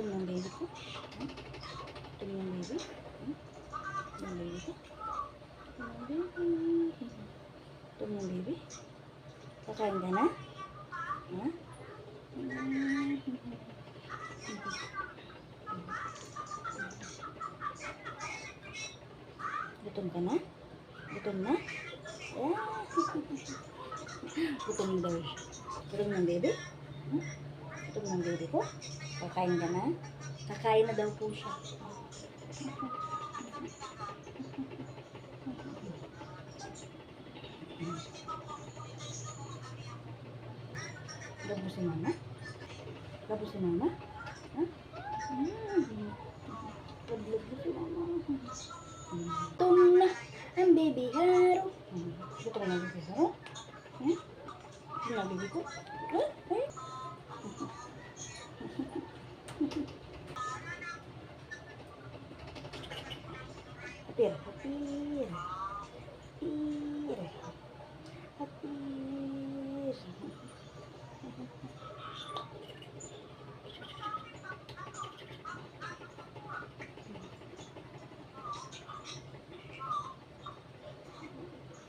Gutom ng baby ko. Gutom ng baby. Gutom ng baby ko. Gutom ng baby. Kakain ka na? Ha? Gutom ka na? Gutom na? Gutom daw. Gutom ng baby? Gutom ng baby ko? Kakain ka na? Kakain na daw po siya. Labo si mama? Labo si mama? Ha? Labo si mama. Gutom na ang baby haro. Gutom na ang baby haro? Gutom na ang baby ko? Hapir, hapir. Hapir. Hapir.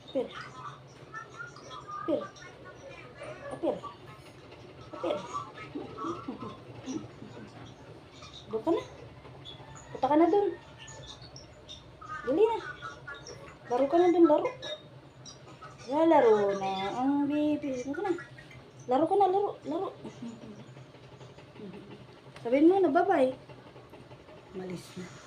Hapir. Hapir. Hapir. Hapir. Doon ka na. Punta ka na doon. Dali na. Laro ka na doon, laro. Laro na ang baby. Doon ka na. Laro ka na, laro. Laro. Sabihin mo na, bye-bye. Malis na.